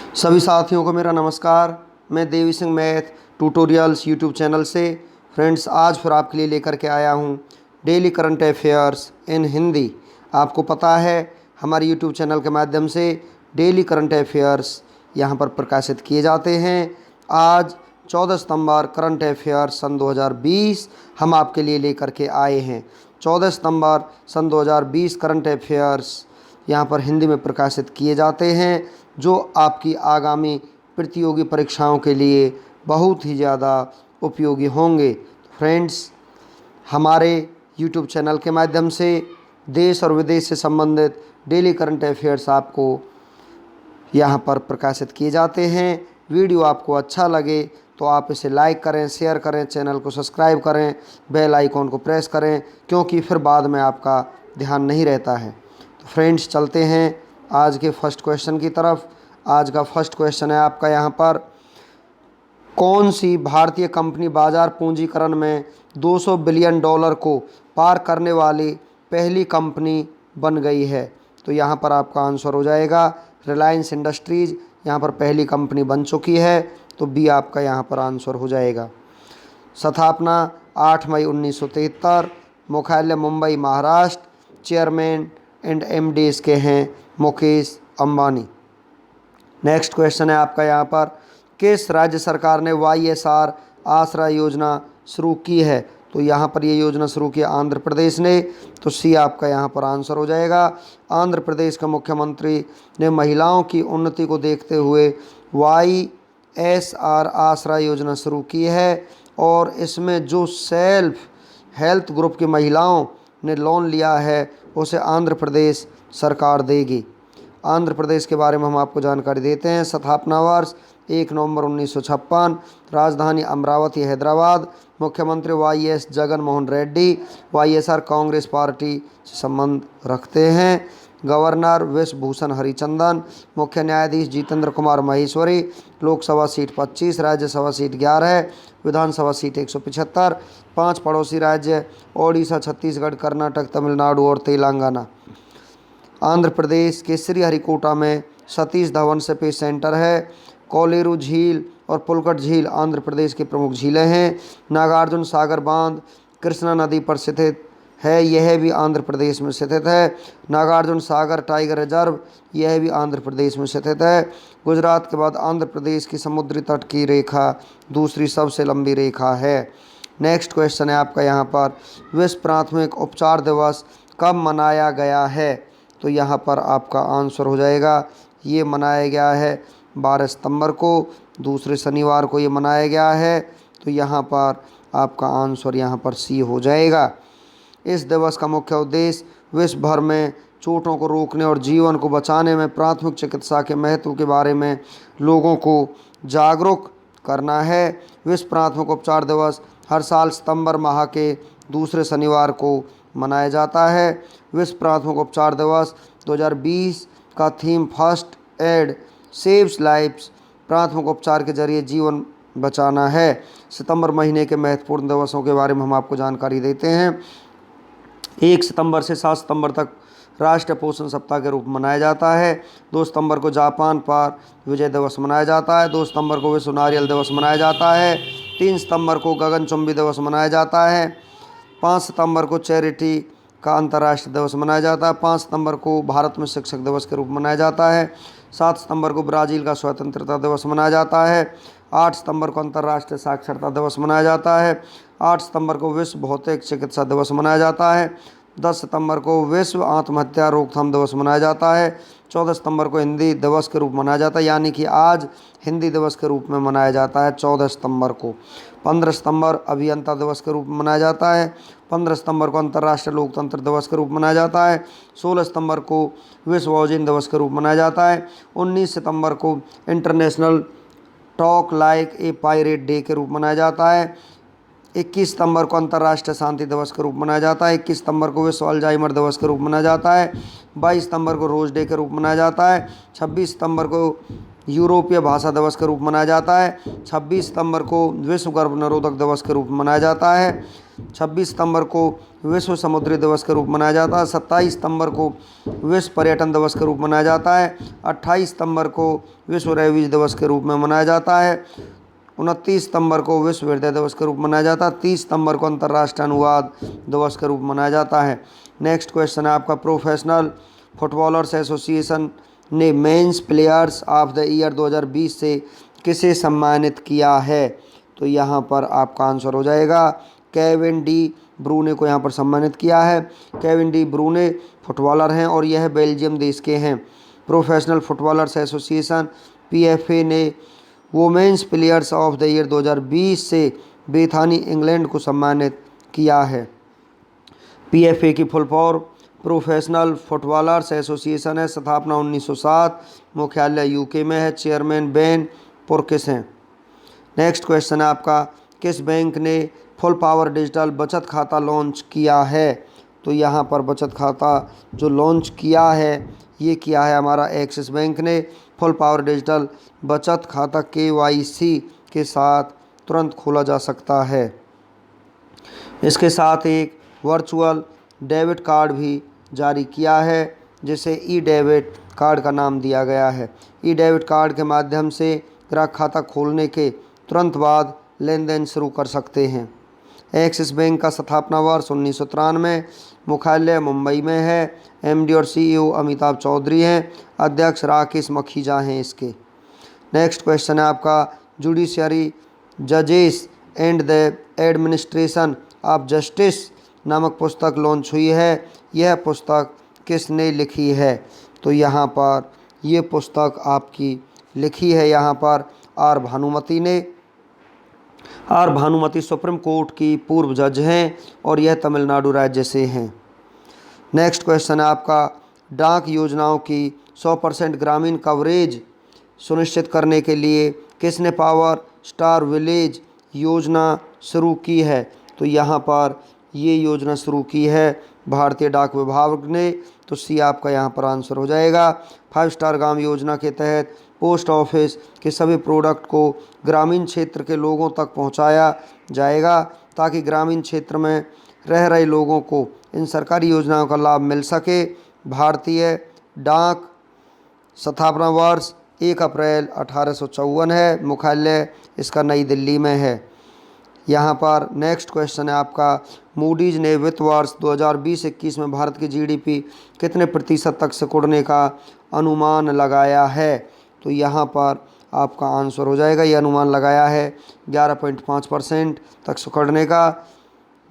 सभी साथियों को मेरा नमस्कार। मैं Devi Singh math tutorials YouTube channel से फ्रेंड्स आज फिर आपके लिए लेकर के आया हूँ daily current affairs in Hindi. आपको पता है हमारे यूट्यूब चैनल के माध्यम से डेली करंट अफेयर्स यहाँ पर प्रकाशित किए जाते हैं। आज 14 सितंबर करंट अफेयर्स सन 2020 हम आपके लिए लेकर के आए हैं। 14 सितंबर सन 2020 करंट अफेयर्स यहाँ पर हिंदी में प्रकाशित किए जाते हैं, जो आपकी आगामी प्रतियोगी परीक्षाओं के लिए बहुत ही ज़्यादा उपयोगी होंगे। फ्रेंड्स, हमारे YouTube चैनल के माध्यम से देश और विदेश से संबंधित डेली करंट अफेयर्स आपको यहाँ पर प्रकाशित किए जाते हैं। वीडियो आपको अच्छा लगे तो आप इसे लाइक करें, शेयर करें, चैनल को सब्सक्राइब करें, बेल आइकॉन को प्रेस करें, क्योंकि फिर बाद में आपका ध्यान नहीं रहता है। तो फ्रेंड्स, चलते हैं आज के फर्स्ट क्वेश्चन की तरफ। आज का फर्स्ट क्वेश्चन है आपका यहाँ पर, कौन सी भारतीय कंपनी बाजार पूंजीकरण में $200 बिलियन को पार करने वाली पहली कंपनी बन गई है? तो यहाँ पर आपका आंसर हो जाएगा रिलायंस इंडस्ट्रीज़ यहाँ पर पहली कंपनी बन चुकी है। तो बी आपका यहाँ पर आंसर हो जाएगा। स्थापना 8 मई 1973, मुख्यालय Mumbai Maharashtra, chairman and MD इसके हैं मुकेश अंबानी। नेक्स्ट क्वेश्चन है आपका यहाँ पर, किस राज्य सरकार ने YSR आसरा योजना शुरू की है? तो यहाँ पर ये योजना शुरू की आंध्र प्रदेश ने। तो सी आपका यहाँ पर आंसर हो जाएगा। आंध्र प्रदेश के मुख्यमंत्री ने महिलाओं की उन्नति को देखते हुए YSR आसरा योजना शुरू की है, और इसमें जो सेल्फ हेल्थ ग्रुप की महिलाओं ने लोन लिया है उसे आंध्र प्रदेश सरकार देगी। आंध्र प्रदेश के बारे में हम आपको जानकारी देते हैं। स्थापना वर्ष 1 नवंबर 1956, राजधानी अमरावती हैदराबाद, मुख्यमंत्री YS Jagan Mohan Reddy, YSR Congress party से संबंध रखते हैं, गवर्नर विश्वभूषण हरिचंदन, मुख्य न्यायाधीश जितेंद्र कुमार महेश्वरी, लोकसभा सीट 25, राज्यसभा सीट 11, विधानसभा सीट 175, 5 पड़ोसी राज्य ओडिशा, छत्तीसगढ़, कर्नाटक, तमिलनाडु और तेलंगाना। आंध्र प्रदेश के श्रीहरिकोटा में सतीश धवन स्पेस सेंटर है। कोलेरू झील और पुलकट झील आंध्र प्रदेश की प्रमुख झीलें हैं। नागार्जुन सागर बांध कृष्णा नदी पर स्थित है, यह भी आंध्र प्रदेश में स्थित है। नागार्जुन सागर टाइगर रिजर्व यह भी आंध्र प्रदेश में स्थित है। गुजरात के बाद आंध्र प्रदेश की समुद्री तट की रेखा दूसरी सबसे लंबी रेखा है। नेक्स्ट क्वेश्चन है आपका यहाँ पर, विश्व प्राथमिक उपचार दिवस कब मनाया गया है? तो यहाँ पर आपका आंसर हो जाएगा, ये मनाया गया है 12 सितंबर को, दूसरे शनिवार को ये मनाया गया है। तो यहाँ पर आपका आंसर यहाँ पर सी हो जाएगा। इस दिवस का मुख्य उद्देश्य विश्व भर में चोटों को रोकने और जीवन को बचाने में प्राथमिक चिकित्सा के महत्व के बारे में लोगों को जागरूक करना है। विश्व प्राथमिक उपचार दिवस हर साल सितंबर माह के दूसरे शनिवार को मनाया जाता है। विश्व प्राथमिक उपचार दिवस 2020 का theme first aid saves lifes, प्राथमिक उपचार के जरिए जीवन बचाना है। सितंबर महीने के महत्वपूर्ण दिवसों के बारे में हम आपको जानकारी देते हैं। 1 सितंबर से 7 सितंबर तक राष्ट्रीय पोषण सप्ताह के रूप में मनाया जाता है। 2 सितंबर को जापान पर विजय दिवस मनाया जाता है। 2 सितंबर को विश्व नारियल दिवस मनाया जाता है। 3 सितंबर को गगनचुंबी दिवस मनाया जाता है। 5 सितंबर को चैरिटी का अंतर्राष्ट्रीय दिवस मनाया जाता है। 5 सितंबर को भारत में शिक्षक दिवस के रूप में मनाया जाता है। 7 सितंबर को ब्राज़ील का स्वतंत्रता दिवस मनाया जाता है। 8 सितंबर को अंतर्राष्ट्रीय साक्षरता दिवस मनाया जाता है। 8 सितंबर को विश्व भौतिक चिकित्सा दिवस मनाया जाता है। 10 सितंबर को विश्व आत्महत्या रोकथाम दिवस मनाया जाता है। 14 सितंबर को हिंदी दिवस के रूप में मनाया जाता है, यानी कि आज हिंदी दिवस के रूप में मनाया जाता है 14 सितंबर को। 15 सितंबर अभियंता दिवस के रूप में मनाया जाता है। 15 सितंबर को अंतर्राष्ट्रीय लोकतंत्र दिवस के रूप में मनाया जाता है। 16 सितंबर को विश्व भोजन दिवस के रूप में मनाया जाता है। 19 सितंबर को international talk like a pirate day के रूप में मनाया जाता है। 21 सितंबर को अंतर्राष्ट्रीय शांति दिवस के रूप में मनाया जाता है। 21 सितंबर को विश्व अल्जाइमर दिवस के रूप में मनाया जाता है। 22 सितंबर को रोज डे के रूप में मनाया जाता है। 26 सितंबर को यूरोपीय भाषा दिवस के रूप में मनाया जाता है। 26 सितंबर को विश्व गर्भ निरोधक दिवस के रूप में मनाया जाता है। 26 सितंबर को विश्व समुद्री दिवस के रूप में मनाया जाता है। 27 सितंबर को विश्व पर्यटन दिवस के रूप में मनाया जाता है। 28 सितंबर को विश्व रेबीज दिवस के रूप में मनाया जाता है। 29 सितंबर को विश्व हृदय दिवस के रूप में मनाया जाता है। 30 सितंबर को अंतर्राष्ट्रीय अनुवाद दिवस के रूप में मनाया जाता है। नेक्स्ट क्वेश्चन है आपका, प्रोफेशनल फुटबॉलर्स एसोसिएशन ने men's players of the year 2020 से किसे सम्मानित किया है? तो यहाँ पर आपका आंसर हो जाएगा केविन डी ब्रूने को यहाँ पर सम्मानित किया है। केविन डी ब्रूने फुटबॉलर हैं और यह बेल्जियम देश के हैं। प्रोफेशनल फुटबॉलर्स एसोसिएशन PFA ने women's players of the year 2020 से बेथानी इंग्लैंड को सम्मानित किया है। PFA की full form professional footballers association है। स्थापना 1907, मुख्यालय UK में है। चेयरमैन बेन पुरकिस हैं। नेक्स्ट क्वेश्चन है आपका, किस बैंक ने फुल पावर डिजिटल बचत खाता लॉन्च किया है? तो यहाँ पर बचत खाता जो लॉन्च किया है ये किया है हमारा एक्सिस बैंक ने। फुल पावर डिजिटल बचत खाता KYC के साथ तुरंत खोला जा सकता है। इसके साथ एक वर्चुअल डेबिट कार्ड भी जारी किया है जिसे ई-डेबिट कार्ड का नाम दिया गया है। ई-डेबिट कार्ड के माध्यम से ग्राहक खाता खोलने के तुरंत बाद लेन देन शुरू कर सकते हैं। एक्सिस बैंक का स्थापना वर्ष 1993, मुख्यालय मुंबई में है। MD और CEO अमिताभ चौधरी हैं। अध्यक्ष राकेश मखीजा हैं इसके। नेक्स्ट क्वेश्चन है आपका, जुडिशियरी जजेस and the administration of justice नामक पुस्तक लॉन्च हुई है। यह पुस्तक किसने लिखी है? तो यहाँ पर ये पुस्तक आपकी लिखी है यहाँ पर R भानुमति ने। R भानुमति सुप्रीम कोर्ट की पूर्व जज हैं और यह तमिलनाडु राज्य से हैं। नेक्स्ट क्वेश्चन है आपका, डाक योजनाओं की 100% ग्रामीण कवरेज सुनिश्चित करने के लिए किसने पावर स्टार विलेज योजना शुरू की है? तो यहाँ पर ये योजना शुरू की है भारतीय डाक विभाग ने। तो C आपका यहाँ पर आंसर हो जाएगा। 5 स्टार गांव योजना के तहत पोस्ट ऑफिस के सभी प्रोडक्ट को ग्रामीण क्षेत्र के लोगों तक पहुँचाया जाएगा ताकि ग्रामीण क्षेत्र में रह रहे लोगों को इन सरकारी योजनाओं का लाभ मिल सके। भारतीय डाक स्थापना वर्ष 1 अप्रैल 1854 है। मुख्यालय इसका नई दिल्ली में है। यहाँ पर नेक्स्ट क्वेश्चन है आपका, मूडीज ने वित्त वर्ष 2020-21 में भारत की GDP कितने प्रतिशत तक सिकुड़ने का अनुमान लगाया है? तो यहाँ पर आपका आंसर हो जाएगा, ये अनुमान लगाया है 11.5% तक सिकुड़ने का।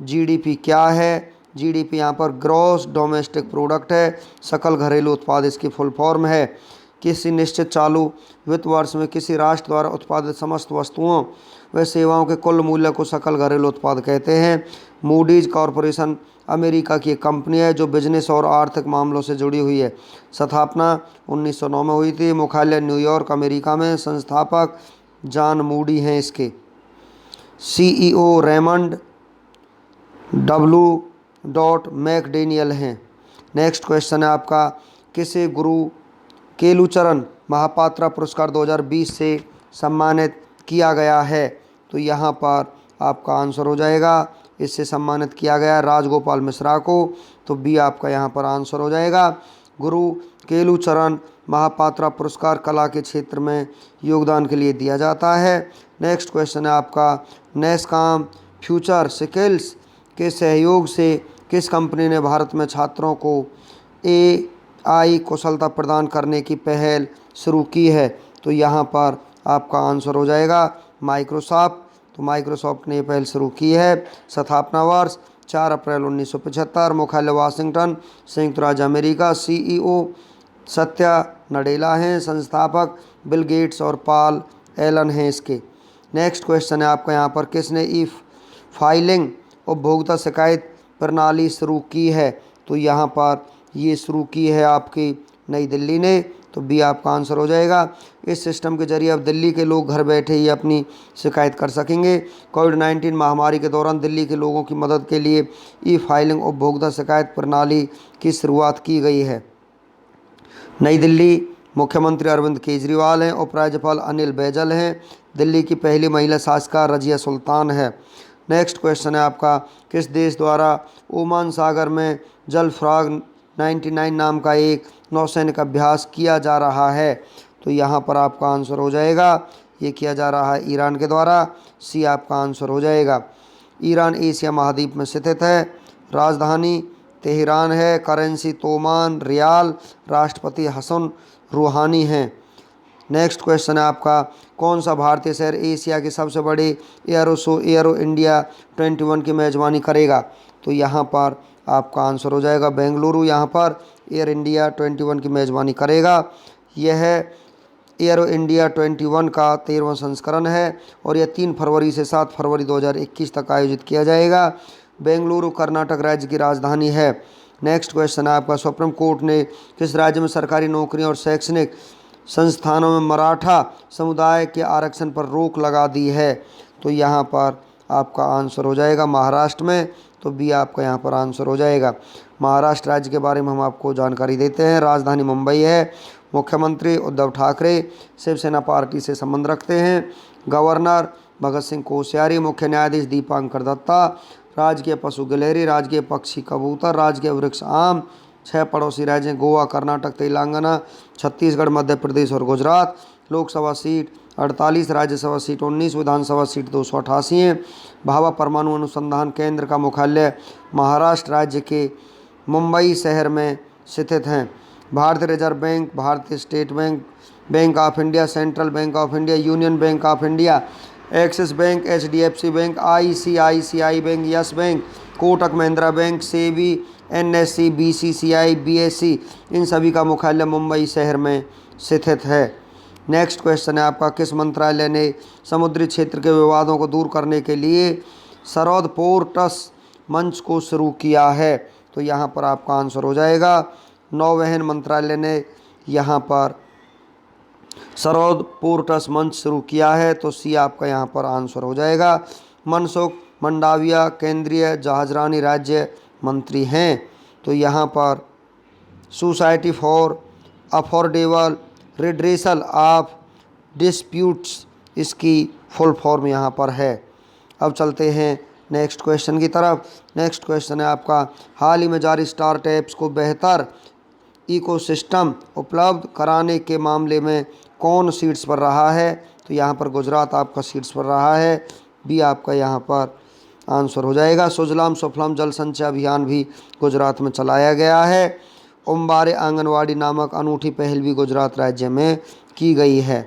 GDP क्या है? GDP यहाँ पर ग्रॉस डोमेस्टिक प्रोडक्ट है। सकल घरेलू उत्पाद इसकी फुल फॉर्म है। किसी निश्चित चालू वित्त वर्ष में किसी राष्ट्र द्वारा उत्पादित समस्त वस्तुओं व सेवाओं के कुल मूल्य को सकल घरेलू उत्पाद कहते हैं। मूडीज कॉरपोरेशन अमेरिका की एक कंपनी है जो बिजनेस और आर्थिक मामलों से जुड़ी हुई है। स्थापना 1909 में हुई थी। मुख्यालय न्यूयॉर्क अमेरिका में। संस्थापक जॉन मूडी हैं इसके। CEO रेमंड मैकडैनियल हैं। नेक्स्ट क्वेश्चन है आपका, किसे गुरु केलुचरण महापात्रा पुरस्कार 2020 से सम्मानित किया गया है? तो यहाँ पर आपका आंसर हो जाएगा, इससे सम्मानित किया गया राजगोपाल मिश्रा को। तो B आपका यहाँ पर आंसर हो जाएगा। गुरु केलुचरण महापात्रा पुरस्कार कला के क्षेत्र में योगदान के लिए दिया जाता है। नेक्स्ट क्वेश्चन है आपका, नेस्कॉम फ्यूचर स्किल्स के सहयोग से किस कंपनी ने भारत में छात्रों को AI कुशलता प्रदान करने की पहल शुरू की है? तो यहाँ पर आपका आंसर हो जाएगा माइक्रोसॉफ्ट। तो माइक्रोसॉफ्ट ने ये पहल शुरू की है। स्थापना वर्ष 4 अप्रैल 1975। मुख्यालय वाशिंगटन संयुक्त राज्य अमेरिका। CEO सत्या नडेला हैं। संस्थापक बिल गेट्स और पॉल एलन हैं इसके। नेक्स्ट क्वेश्चन है आपका यहाँ पर, किसने फाइलिंग उपभोक्ता शिकायत प्रणाली शुरू की है? तो यहाँ पर ये शुरू की है आपकी नई दिल्ली ने। तो B आपका आंसर हो जाएगा। इस सिस्टम के जरिए अब दिल्ली के लोग घर बैठे ही अपनी शिकायत कर सकेंगे। कोविड-19 महामारी के दौरान दिल्ली के लोगों की मदद के लिए फाइलिंग उपभोक्ता शिकायत प्रणाली की शुरुआत की गई है। नई दिल्ली मुख्यमंत्री अरविंद केजरीवाल हैं। उपराज्यपाल अनिल बैजल हैं। दिल्ली की पहली महिला शासिका रजिया सुल्तान है। नेक्स्ट क्वेश्चन है आपका, किस देश द्वारा ओमान सागर में जल फ्रॉग 99 नाम का एक नौसैनिक अभ्यास किया जा रहा है? तो यहाँ पर आपका आंसर हो जाएगा, ये किया जा रहा है ईरान के द्वारा। सी आपका आंसर हो जाएगा। ईरान एशिया महाद्वीप में स्थित है। राजधानी तेहरान है। करेंसी तोमान रियाल। राष्ट्रपति हसन रूहानी हैं। नेक्स्ट क्वेश्चन है आपका, कौन सा भारतीय शहर एशिया के सबसे बड़े एयरो इंडिया 21 की मेज़बानी करेगा? तो यहाँ पर आपका आंसर हो जाएगा बेंगलुरु। यहाँ पर एयर इंडिया 21 की मेज़बानी करेगा। यह एयरो इंडिया 21 का 13वां संस्करण है और यह 3 फरवरी से 7 फरवरी 2021 तक आयोजित किया जाएगा। बेंगलुरु कर्नाटक राज्य की राजधानी है। नेक्स्ट क्वेश्चन है आपका, सुप्रीम कोर्ट ने किस राज्य में सरकारी नौकरियों और शैक्षणिक संस्थानों में मराठा समुदाय के आरक्षण पर रोक लगा दी है? तो यहाँ पर आपका आंसर हो जाएगा महाराष्ट्र में। तो बी आपका यहाँ पर आंसर हो जाएगा। महाराष्ट्र राज्य के बारे में हम आपको जानकारी देते हैं। राजधानी मुंबई है। मुख्यमंत्री उद्धव ठाकरे शिवसेना पार्टी से संबंध रखते हैं। गवर्नर भगत सिंह कोश्यारी। मुख्य न्यायाधीश दीपांकर दत्ता। राजकीय पशु गिलहरी। राजकीय पक्षी कबूतर। राजकीय वृक्ष आम। 6 पड़ोसी राज्य गोवा, कर्नाटक, तेलंगाना, छत्तीसगढ़, मध्य प्रदेश और गुजरात। लोकसभा सीट 48, राज्यसभा सीट 19, विधानसभा सीट 288 है। भाभा परमाणु अनुसंधान केंद्र का मुख्यालय महाराष्ट्र राज्य के मुंबई शहर में स्थित हैं। भारतीय रिजर्व बैंक, भारतीय state bank, bank of India, central bank of India, union bank of India, axis bank, HDFC bank, ICICI bank, yes bank, Kotak Mahindra bank, SEBI, NSE, BCCI, BSE, इन सभी का मुख्यालय मुंबई शहर में स्थित है। नेक्स्ट क्वेश्चन है आपका, किस मंत्रालय ने समुद्री क्षेत्र के विवादों को दूर करने के लिए सरहद पोर्ट्स मंच को शुरू किया है? तो यहाँ पर आपका आंसर हो जाएगा नौवहन मंत्रालय ने यहाँ पर सरहद पोर्ट्स मंच शुरू किया है। तो सी आपका यहाँ पर आंसर हो जाएगा। मनसुख मंडाविया केंद्रीय जहाजरानी राज्य मंत्री हैं। तो यहाँ पर society for affordable redressal of disputes इसकी फुल फॉर्म यहाँ पर है। अब चलते हैं नेक्स्ट क्वेश्चन की तरफ। नेक्स्ट क्वेश्चन है आपका, हाल ही में जारी स्टार्टअप्स को बेहतर इकोसिस्टम उपलब्ध कराने के मामले में कौन सीट्स पर रहा है? तो यहाँ पर गुजरात आपका सीट्स पर रहा है। बी आपका यहाँ पर आंसर हो जाएगा। सुजलाम सुफलाम जल संचय अभियान भी गुजरात में चलाया गया है। उम्बारे आंगनवाड़ी नामक अनूठी पहल भी गुजरात राज्य में की गई है।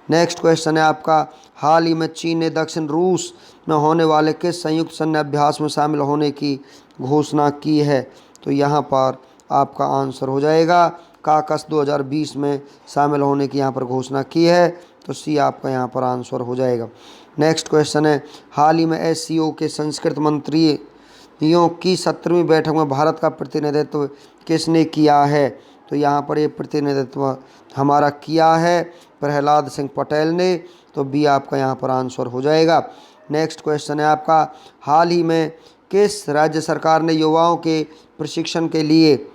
नेक्स्ट क्वेश्चन है आपका, हाल ही में चीन ने दक्षिण रूस में होने वाले किस संयुक्त सैन्य अभ्यास में शामिल होने की घोषणा की है? तो यहाँ पर आपका आंसर हो जाएगा काकस 2020 में शामिल होने की यहाँ पर घोषणा की है। तो सी आपका यहाँ पर आंसर हो जाएगा। नेक्स्ट क्वेश्चन है, हाल ही में SCO के संस्कृत मंत्रियों की 17वीं बैठक में भारत का प्रतिनिधित्व किसने किया है? तो यहाँ पर ये प्रतिनिधित्व हमारा किया है प्रहलाद सिंह पटेल ने। तो बी आपका यहाँ पर आंसर हो जाएगा। नेक्स्ट क्वेश्चन है आपका, हाल ही में किस राज्य सरकार ने युवाओं के प्रशिक्षण के लिए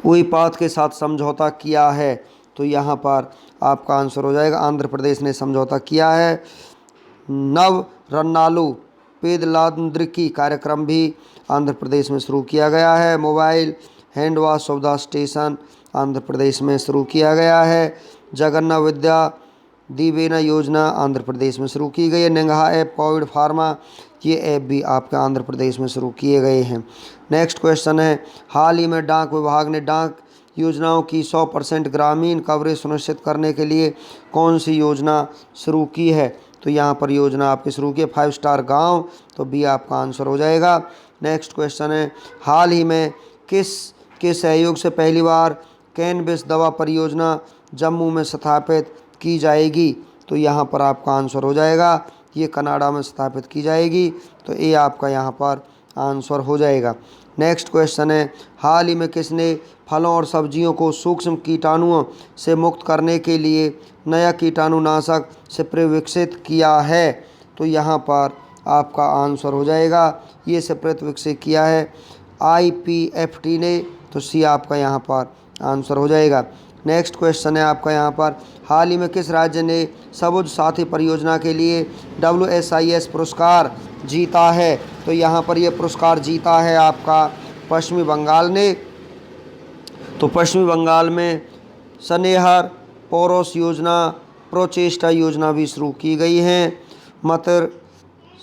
उईपात के साथ समझौता किया है? तो यहाँ पर आपका आंसर हो जाएगा आंध्र प्रदेश ने समझौता किया है। नव रन्नालू पेदलांद्रिकी कार्यक्रम भी आंध्र प्रदेश में शुरू किया गया है। मोबाइल हैंड वॉश सुविधा स्टेशन आंध्र प्रदेश में शुरू किया गया है। जगन्ना विद्या दीवेना योजना आंध्र प्रदेश में शुरू की गई है। निगाह ऐप, कोविड फार्मा, ये ऐप भी आपके आंध्र प्रदेश में शुरू किए गए हैं। नेक्स्ट क्वेश्चन है, हाल ही में डाक विभाग ने डाक योजनाओं की 100% ग्रामीण कवरेज सुनिश्चित करने के लिए कौन सी योजना शुरू की है? तो यहाँ पर योजना आपकी शुरू की है 5 स्टार गांव। तो बी आपका आंसर हो जाएगा। नेक्स्ट क्वेश्चन है, हाल ही में किस के सहयोग से पहली बार कैनबिस दवा परियोजना जम्मू में स्थापित की जाएगी? तो यहाँ पर आपका आंसर हो जाएगा ये कनाडा में स्थापित की जाएगी। तो ए आपका यहाँ पर आंसर हो जाएगा। नेक्स्ट क्वेश्चन है, हाल ही में किसने फलों और सब्जियों को सूक्ष्म कीटाणुओं से मुक्त करने के लिए नया कीटाणुनाशक स्प्रे विकसित किया है? तो यहाँ पर आपका आंसर हो जाएगा ये स्प्रे विकसित किया है IPFT ने। तो सी आपका यहाँ पर आंसर हो जाएगा। नेक्स्ट क्वेश्चन है आपका यहाँ पर, हाल ही में किस राज्य ने सबुज साथी परियोजना के लिए WSIS पुरस्कार जीता है? तो यहाँ पर ये पुरस्कार जीता है आपका पश्चिमी बंगाल ने। तो पश्चिमी बंगाल में स्नेहर पोरोस योजना, प्रोचेष्टा योजना भी शुरू की गई है, मतर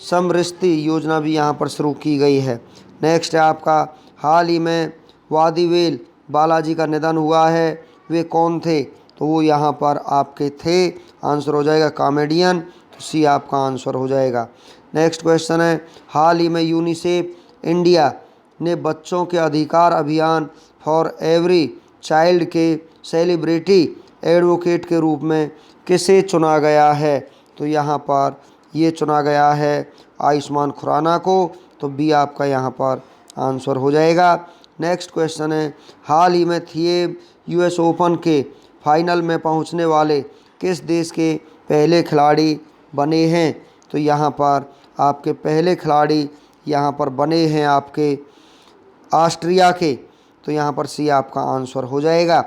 समृष्टि योजना भी यहाँ पर शुरू की गई है। नेक्स्ट है आपका, हाल ही में वादीवेल बालाजी का निधन हुआ है, वे कौन थे? तो वो यहाँ पर आपके थे, आंसर हो जाएगा कॉमेडियन, तो सी आपका आंसर हो जाएगा। नेक्स्ट क्वेश्चन है, हाल ही में यूनिसेफ इंडिया ने बच्चों के अधिकार अभियान फॉर एवरी चाइल्ड के सेलिब्रिटी एडवोकेट के रूप में किसे चुना गया है? तो यहाँ पर ये चुना गया है आयुष्मान खुराना को, तो बी आपका यहाँ पर आंसर हो जाएगा। नेक्स्ट क्वेश्चन है, हाल ही में थिएब US ओपन के फाइनल में पहुंचने वाले किस देश के पहले खिलाड़ी बने हैं? तो यहाँ पर आपके पहले खिलाड़ी यहाँ पर बने हैं आपके ऑस्ट्रिया के, तो यहाँ पर सी आपका आंसर हो जाएगा।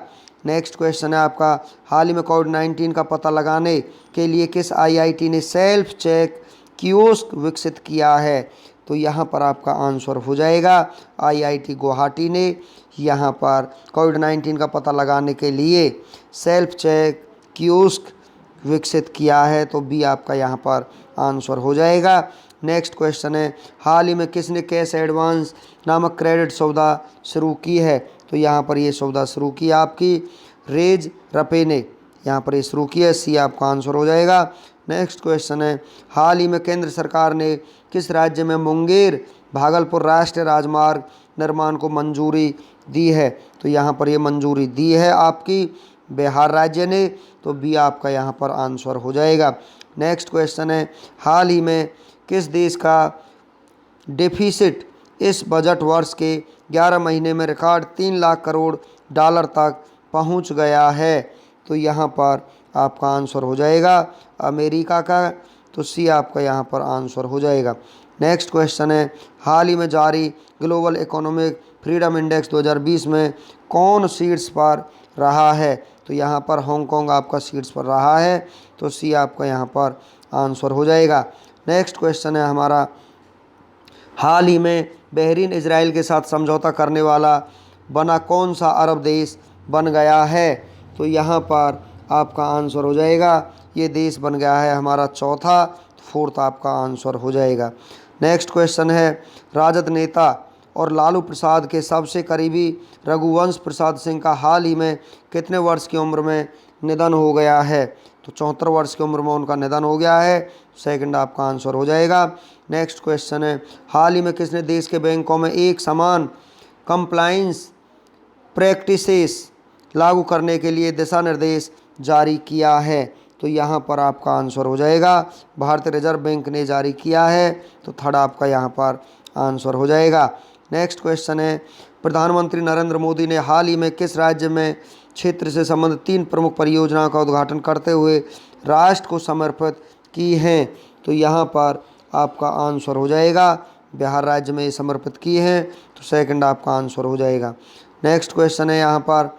नेक्स्ट क्वेश्चन है आपका, हाल ही में कोविड-19 का पता लगाने के लिए किस IIT ने सेल्फ चेक कियोस्क विकसित किया है? तो यहाँ पर आपका आंसर हो जाएगा IIT गुवाहाटी ने यहाँ पर कोविड-19 का पता लगाने के लिए सेल्फ चेक कियोस्क विकसित किया है, तो बी आपका यहाँ पर आंसर हो जाएगा। नेक्स्ट क्वेश्चन है, हाल ही में किसने कैश एडवांस नामक क्रेडिट सुविधा शुरू की है? तो यहाँ पर ये सुविधा शुरू की आपकी रेज रपे ने, यहाँ पर ये शुरू की है, सी आपका आंसर हो जाएगा। नेक्स्ट क्वेश्चन है, हाल ही में केंद्र सरकार ने किस राज्य में मुंगेर भागलपुर राष्ट्रीय राजमार्ग निर्माण को मंजूरी दी है? तो यहाँ पर ये मंजूरी दी है आपकी बिहार राज्य ने, तो बी आपका यहाँ पर आंसर हो जाएगा। नेक्स्ट क्वेश्चन है, हाल ही में किस देश का डेफिसिट इस बजट वर्ष के 11 महीने में रिकॉर्ड 3 लाख करोड़ डॉलर तक पहुंच गया है? तो यहाँ पर आपका आंसर हो जाएगा अमेरिका का, तो सी आपका यहाँ पर आंसर हो जाएगा। नेक्स्ट क्वेश्चन है, हाल ही में जारी ग्लोबल इकोनॉमिक फ्रीडम इंडेक्स 2020 में कौन शीर्ष पर रहा है? तो यहाँ पर हांगकांग आपका शीर्ष पर रहा है, तो सी आपका यहाँ पर आंसर हो जाएगा। नेक्स्ट क्वेश्चन है हमारा, हाल ही में बहरीन इजराइल के साथ समझौता करने वाला बना कौन सा अरब देश बन गया है? तो यहाँ पर आपका आंसर हो जाएगा, ये देश बन गया है हमारा चौथा, फोर्थ आपका आंसर हो जाएगा। नेक्स्ट क्वेश्चन है, राजद नेता और लालू प्रसाद के सबसे करीबी रघुवंश प्रसाद सिंह का हाल ही में कितने वर्ष की उम्र में निधन हो गया है? तो 74 वर्ष की उम्र में उनका निधन हो गया है, सेकंड आपका आंसर हो जाएगा। नेक्स्ट क्वेश्चन है, हाल ही में किसने देश के बैंकों में एक समान कंप्लायंस प्रैक्टिसेस लागू करने के लिए दिशा निर्देश जारी किया है? तो यहाँ पर आपका आंसर हो जाएगा भारतीय रिजर्व बैंक ने जारी किया है, तो थर्ड आपका यहाँ पर आंसर हो जाएगा। नेक्स्ट क्वेश्चन है, प्रधानमंत्री नरेंद्र मोदी ने हाल ही में किस राज्य में क्षेत्र से संबंधित 3 प्रमुख परियोजनाओं का उद्घाटन करते हुए राष्ट्र को समर्पित की हैं? तो यहाँ पर आपका आंसर हो जाएगा बिहार राज्य में ये समर्पित की हैं, तो सेकंड आपका आंसर हो जाएगा। नेक्स्ट क्वेश्चन है यहाँ पर,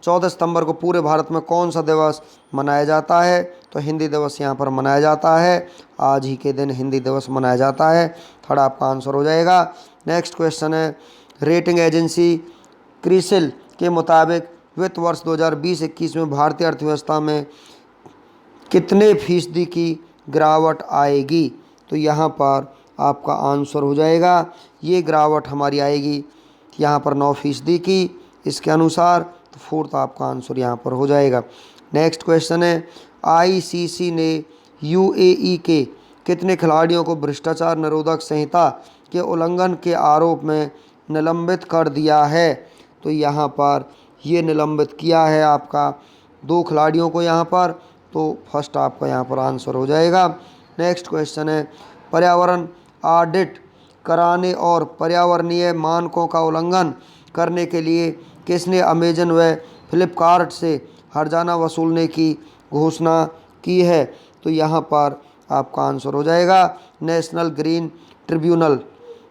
14 सितंबर को पूरे भारत में कौन सा दिवस मनाया जाता है? तो हिंदी दिवस यहाँ पर मनाया जाता है, आज ही के दिन हिंदी दिवस मनाया जाता है, थर्ड आपका आंसर हो जाएगा। नेक्स्ट क्वेश्चन है, रेटिंग एजेंसी क्रिसिल के मुताबिक वित्त वर्ष 2020-21 में भारतीय अर्थव्यवस्था में कितने फीसदी की गिरावट आएगी? तो यहाँ पर आपका आंसर हो जाएगा, ये गिरावट हमारी आएगी यहाँ पर 9% की इसके अनुसार, तो फोर्थ आपका आंसर यहाँ पर हो जाएगा। नेक्स्ट क्वेश्चन है, ICC ने UAE के कितने खिलाड़ियों को भ्रष्टाचार निरोधक संहिता के उल्लंघन के आरोप में निलंबित कर दिया है? तो यहाँ पर ये निलंबित किया है आपका 2 खिलाड़ियों को यहाँ पर, तो फर्स्ट आपका यहाँ पर आंसर हो जाएगा। नेक्स्ट क्वेश्चन है, पर्यावरण ऑडिट कराने और पर्यावरणीय मानकों का उल्लंघन करने के लिए किसने अमेजन व फ्लिपकार्ट से हर्जाना वसूलने की घोषणा की है? तो यहाँ पर आपका आंसर हो जाएगा नेशनल ग्रीन ट्रिब्यूनल,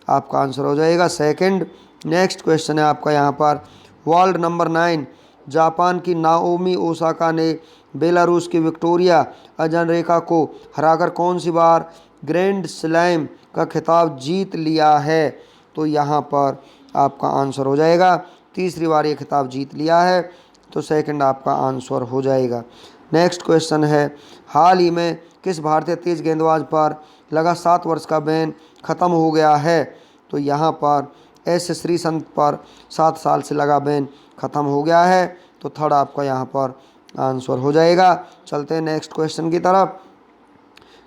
आपका आंसर हो जाएगा सेकंड। नेक्स्ट क्वेश्चन है आपका यहाँ पर, वर्ल्ड नंबर 9 जापान की नाओमी ओसाका ने बेलारूस की विक्टोरिया अजारेंका को हराकर कौन सी बार ग्रैंड स्लैम का खिताब जीत लिया है? तो यहाँ पर आपका आंसर हो जाएगा तीसरी बार ये खिताब जीत लिया है, तो सेकंड आपका आंसर हो जाएगा। नेक्स्ट क्वेश्चन है, हाल ही में किस भारतीय तेज गेंदबाज पर लगा 7 वर्ष का बैन खत्म हो गया है? तो यहाँ पर एस श्रीसंत पर 7 साल से लगा बैन खत्म हो गया है, तो थर्ड आपका यहाँ पर आंसर हो जाएगा। चलते हैं नेक्स्ट क्वेश्चन की तरफ।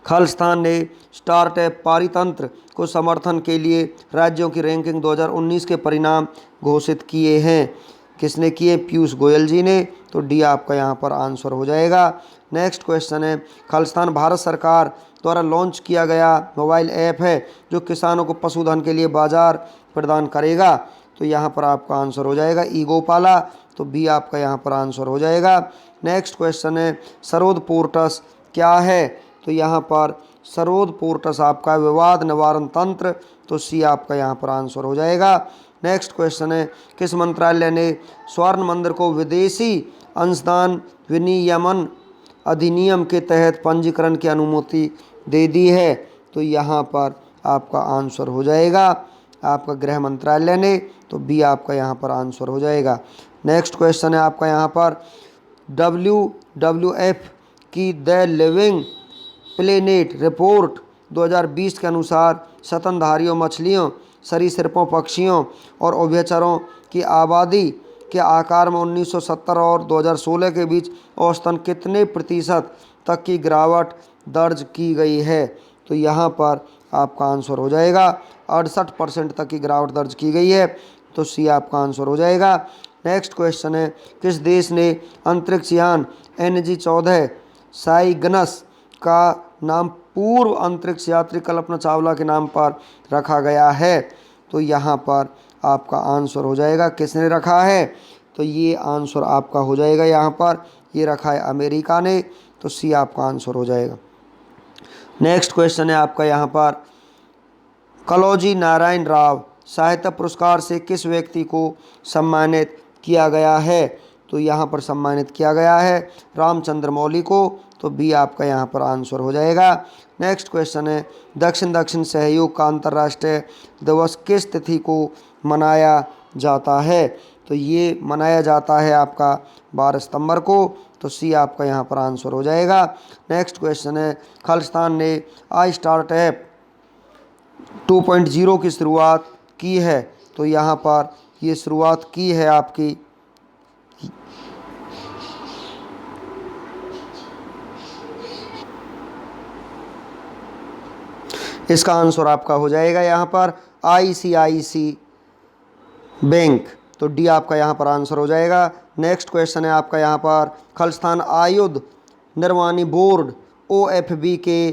खालिस्तान ने स्टार्टअप पारितंत्र को समर्थन के लिए राज्यों की रैंकिंग 2019 के परिणाम घोषित किए हैं। किसने किए? पीयूष गोयल जी ने। तो डी आपका यहाँ पर आंसर हो जाएगा। नेक्स्ट क्वेश्चन है, खालिस्तान भारत सरकार द्वारा लॉन्च किया गया मोबाइल ऐप है जो किसानों को पशुधन के लिए बाजार प्रदान करेगा। तो यहाँ पर आपका आंसर हो जाएगा ई गोपाला। तो बी आपका यहाँ पर आंसर हो जाएगा। नेक्स्ट क्वेश्चन है, सरोद पोर्टस क्या है? तो यहाँ पर सरोद पोर्टस आपका विवाद निवारण तंत्र। तो सी आपका यहाँ पर आंसर हो जाएगा। नेक्स्ट क्वेश्चन है, किस मंत्रालय ने स्वर्ण मंदिर को विदेशी अंशदान विनियमन अधिनियम के तहत पंजीकरण की अनुमति दे दी है? तो यहाँ पर आपका आंसर हो जाएगा आपका गृह मंत्रालय ने। तो बी आपका यहाँ पर आंसर हो जाएगा। नेक्स्ट क्वेश्चन है आपका यहाँ पर, WWF की द लिविंग प्लेनेट रिपोर्ट 2020 के अनुसार स्तनधारियों मछलियों, सरीसृपों, पक्षियों और उभयचरों की आबादी के आकार में 1970 और 2016 के बीच औसतन कितने प्रतिशत तक की गिरावट दर्ज की गई है? तो यहाँ पर आपका आंसर हो जाएगा 68% तक की गिरावट दर्ज की गई है। तो सी आपका आंसर हो जाएगा। नेक्स्ट क्वेश्चन है, किस देश ने अंतरिक्ष यान NG-14 साइगनस का नाम पूर्व अंतरिक्ष यात्री कल्पना चावला के नाम पर रखा गया है? तो यहाँ पर आपका आंसर हो जाएगा किसने रखा है? तो ये आंसर आपका हो जाएगा यहाँ पर, ये रखा है अमेरिका ने। तो सी आपका आंसर हो जाएगा। नेक्स्ट क्वेश्चन है आपका यहाँ पर, कलौजी नारायण राव साहित्य पुरस्कार से किस व्यक्ति को सम्मानित किया गया है? तो यहाँ पर सम्मानित किया गया है रामचंद्र मौली को। तो बी आपका यहाँ पर आंसर हो जाएगा। नेक्स्ट क्वेश्चन है, दक्षिण दक्षिण सहयोग का अंतर्राष्ट्रीय दिवस किस तिथि को मनाया जाता है? तो ये मनाया जाता है आपका 12 सितंबर को। तो सी आपका यहाँ पर आंसर हो जाएगा। नेक्स्ट क्वेश्चन है, खालिस्तान ने आई स्टार्टअप 2.0 की शुरुआत की है? तो यहाँ पर ये शुरुआत की है आपकी इसका आंसर आपका हो जाएगा यहाँ पर ICICI बैंक। तो डी आपका यहाँ पर आंसर हो जाएगा। नेक्स्ट क्वेश्चन है आपका यहाँ पर, खालिस्तान आयुध निर्माणी बोर्ड OFB के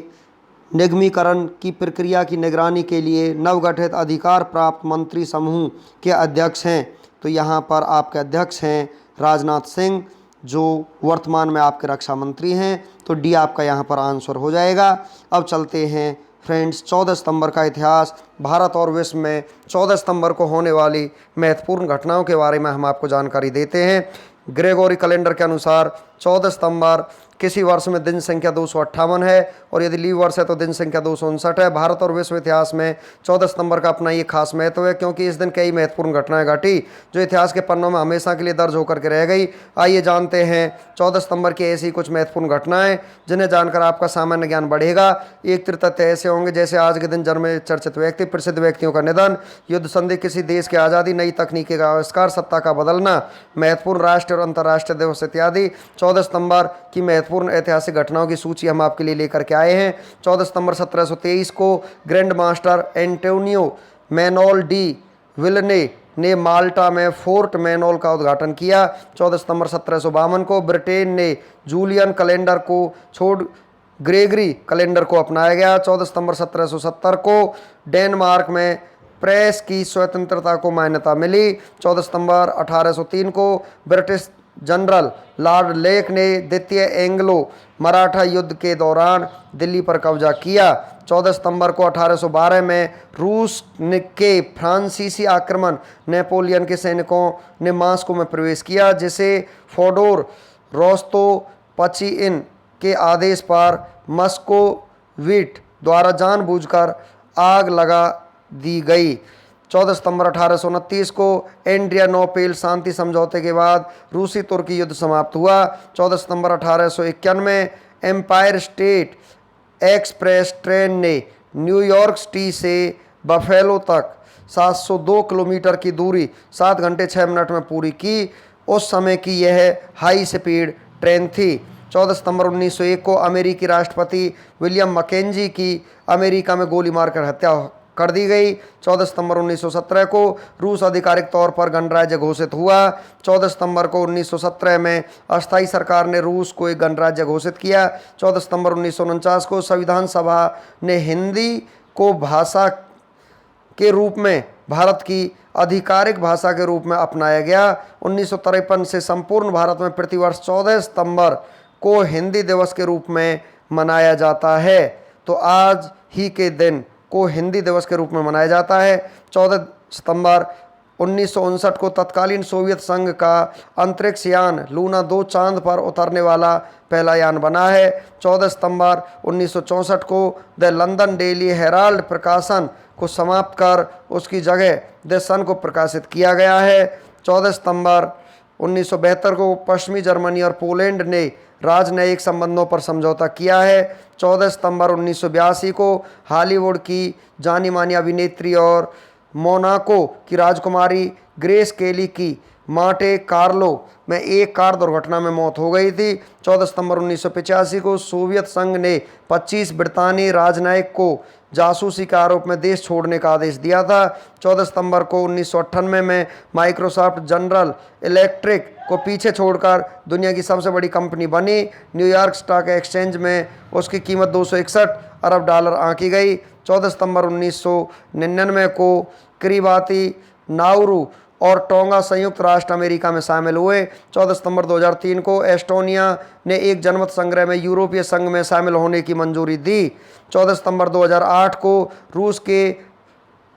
निगमीकरण की प्रक्रिया की निगरानी के लिए नवगठित अधिकार प्राप्त मंत्री समूह के अध्यक्ष हैं? तो यहाँ पर आपके अध्यक्ष हैं राजनाथ सिंह, जो वर्तमान में आपके रक्षा मंत्री हैं। तो डी आपका यहाँ पर आंसर हो जाएगा। अब चलते हैं फ्रेंड्स 14 सितंबर का इतिहास। भारत और विश्व में 14 सितंबर को होने वाली महत्वपूर्ण घटनाओं के बारे में हम आपको जानकारी देते हैं। ग्रेगोरी कैलेंडर के अनुसार 14 सितंबर किसी वर्ष में दिन संख्या 258 है, और यदि लीव वर्ष है तो दिन संख्या 259 है। भारत और विश्व इतिहास में 14 सितंबर का अपना ये खास महत्व है, क्योंकि इस दिन कई महत्वपूर्ण घटनाएं घटी जो इतिहास के पन्नों में हमेशा के लिए दर्ज होकर के रह गई। आइए जानते हैं 14 सितंबर की ऐसी कुछ महत्वपूर्ण घटनाएं जिन्हें जानकर आपका सामान्य ज्ञान बढ़ेगा। एक तथ्य ऐसे होंगे जैसे आज के दिन जन्मे चर्चित व्यक्ति, प्रसिद्ध व्यक्तियों का निधन, युद्ध संधि, किसी देश की आज़ादी, नई तकनीकी का आविष्कार, सत्ता का बदलना, महत्वपूर्ण राष्ट्रीय और अंतर्राष्ट्रीय दिवस इत्यादि। 14 सितंबर की महत्वपूर्ण ऐतिहासिक घटनाओं की सूची हम आपके लिए लेकर के आए हैं। 14 सितंबर 1723 को grand master Antonio Manuel de Vilhena ने माल्टा में फोर्ट मैनुअल का उद्घाटन किया। 14 सितंबर 1752 को ब्रिटेन ने जूलियन कैलेंडर को छोड़ ग्रेगरी कैलेंडर को अपनाया गया। 14 सितंबर 1770 को डेनमार्क में प्रेस की स्वतंत्रता को मान्यता मिली। 14 सितंबर 1803 को ब्रिटिश जनरल लॉर्ड लेक ने द्वितीय एंग्लो मराठा युद्ध के दौरान दिल्ली पर कब्जा किया। 14 सितंबर को 1812 में रूस के फ्रांसीसी आक्रमण नेपोलियन के सैनिकों ने मास्को में प्रवेश किया, जिसे फोडोर रोस्तोपचिन के आदेश पर मस्कोविट द्वारा जानबूझकर आग लगा दी गई। 14 सितंबर 1829 को एड्रियानोपल शांति समझौते के बाद रूसी तुर्की युद्ध समाप्त हुआ। 14 सितंबर 1851 में एम्पायर स्टेट एक्सप्रेस ट्रेन ने न्यूयॉर्क सिटी से बफेलो तक 702 किलोमीटर की दूरी 7 घंटे 6 मिनट में पूरी की। उस समय की यह हाई स्पीड ट्रेन थी। 14 सितंबर 1901 को अमेरिकी राष्ट्रपति विलियम मैकेंजी की अमेरिका में गोली मारकर हत्या कर दी गई। 14 सितंबर 1917 को रूस आधिकारिक तौर पर गणराज्य घोषित हुआ। 14 सितंबर को 1917 में अस्थायी सरकार ने रूस को एक गणराज्य घोषित किया। 14 सितंबर 1949 को संविधान सभा ने हिंदी को भाषा के रूप में भारत की आधिकारिक भाषा के रूप में अपनाया गया। 1953 से संपूर्ण भारत में प्रतिवर्ष 14 सितंबर को हिंदी दिवस के रूप में मनाया जाता है। तो आज ही के दिन को हिंदी दिवस के रूप में मनाया जाता है। 14 सितंबर 1959 को तत्कालीन सोवियत संघ का अंतरिक्ष यान लूना 2 चांद पर उतरने वाला पहला यान बना है। 14 सितंबर 1964 को द लंदन डेली हेराल्ड प्रकाशन को समाप्त कर उसकी जगह द सन को प्रकाशित किया गया है। 14 सितंबर 1972 को पश्चिमी जर्मनी और पोलैंड ने राजनयिक संबंधों पर समझौता किया है। 14 सितंबर 1982 को हॉलीवुड की जानी मानी अभिनेत्री और मोनाको की राजकुमारी ग्रेस केली की मांटे कार्लो में एक कार दुर्घटना में मौत हो गई थी। 14 सितंबर 1985 को सोवियत संघ ने 25 ब्रितानी राजनयिक को जासूसी के आरोप में देश छोड़ने का आदेश दिया था। 14 सितंबर को 1998 में माइक्रोसॉफ्ट जनरल इलेक्ट्रिक को पीछे छोड़कर दुनिया की सबसे बड़ी कंपनी बनी। न्यूयॉर्क स्टॉक एक्सचेंज में उसकी कीमत 261 अरब डॉलर आंकी गई। 14 सितंबर 1999 को किरिबाती, नाउरू और टोंगा संयुक्त राष्ट्र अमेरिका में शामिल हुए। 14 सितंबर 2003 को एस्टोनिया ने एक जनमत संग्रह में यूरोपीय संघ में शामिल होने की मंजूरी दी। 14 सितंबर 2008 को रूस के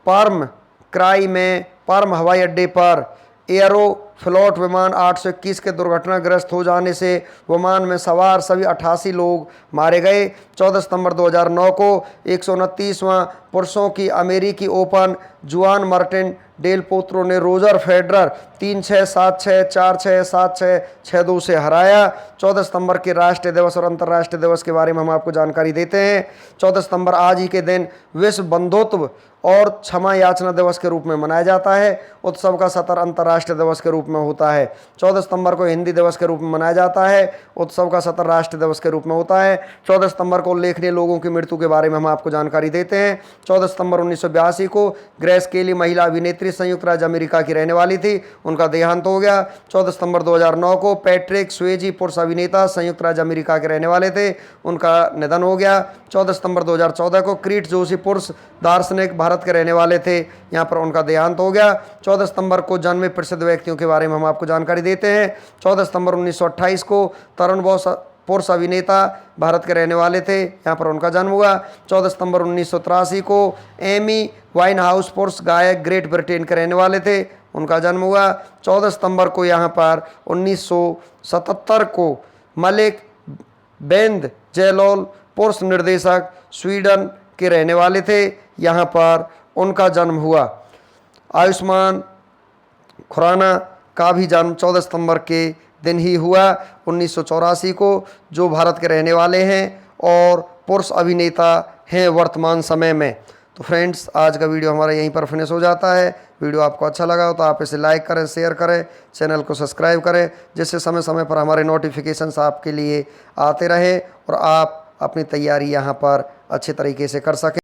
पर्म क्राई में पर्म हवाई अड्डे पर एयरोफ्लोट विमान 821 के दुर्घटनाग्रस्त हो जाने से विमान में सवार सभी 88 लोग मारे गए। 14 सितंबर 2009 को 129वां पुरुषों की अमेरिकी ओपन जुआन मार्टिन डेल पोत्रो ने रोजर फेडरर 3-6, 7-6, 4-6, 7-6, 6-2 से हराया। 14 सितंबर के राष्ट्रीय दिवस और अंतर्राष्ट्रीय दिवस के बारे में हम आपको जानकारी देते हैं। 14 सितंबर आज ही के दिन विश्व बंधुत्व और क्षमा याचना दिवस के रूप में मनाया जाता है। उत्सव का सत्र अंतर्राष्ट्रीय दिवस के रूप में होता है। 14 सितंबर को हिंदी दिवस के रूप में मनाया जाता है। उत्सव का सत्र राष्ट्रीय दिवस के रूप में होता है। 14 सितंबर को उल्लेखनीय लोगों की मृत्यु के बारे में हम आपको जानकारी देते हैं। 14 सितंबर 1982 को ग्रेस केली महिला अभिनेत्री संयुक्त राज्य अमेरिका की रहने वाली थी, उनका देहांत हो गया। 14 सितंबर 2009 को पैट्रिक स्वेजी पुरुष अभिनेता संयुक्त राज्य अमेरिका के रहने वाले थे, उनका निधन हो गया। 14 सितंबर 2014 को क्रीट जोशी पुरुष दार्शनिक भारत के रहने वाले थे, यहाँ पर उनका देहांत हो गया। 14 सितंबर को जन्मे प्रसिद्ध व्यक्तियों के बारे में हम आपको जानकारी देते हैं। 14 सितंबर 1928 को तरुण बोस पुरुष अभिनेता भारत के रहने वाले थे, यहाँ पर उनका जन्म हुआ। 14 सितंबर 1983 को एमी वाइन हाउस पुरुष गायक ग्रेट ब्रिटेन के रहने वाले थे, उनका जन्म हुआ। 14 सितंबर को यहाँ पर 1977 को मलिक बेंद जेलोल पुरुष निर्देशक स्वीडन के रहने वाले थे, यहाँ पर उनका जन्म हुआ। आयुष्मान खुराना का भी जन्म 14 सितंबर के दिन ही हुआ 1984 को, जो भारत के रहने वाले हैं और पुरुष अभिनेता हैं वर्तमान समय में। तो फ्रेंड्स, आज का वीडियो हमारा यहीं पर फिनिश हो जाता है। वीडियो आपको अच्छा लगा हो तो आप इसे लाइक करें, शेयर करें, चैनल को सब्सक्राइब करें, जिससे समय समय पर हमारे नोटिफिकेशंस आपके लिए आते रहे और आप अपनी तैयारी यहाँ पर अच्छे तरीके से कर सकें।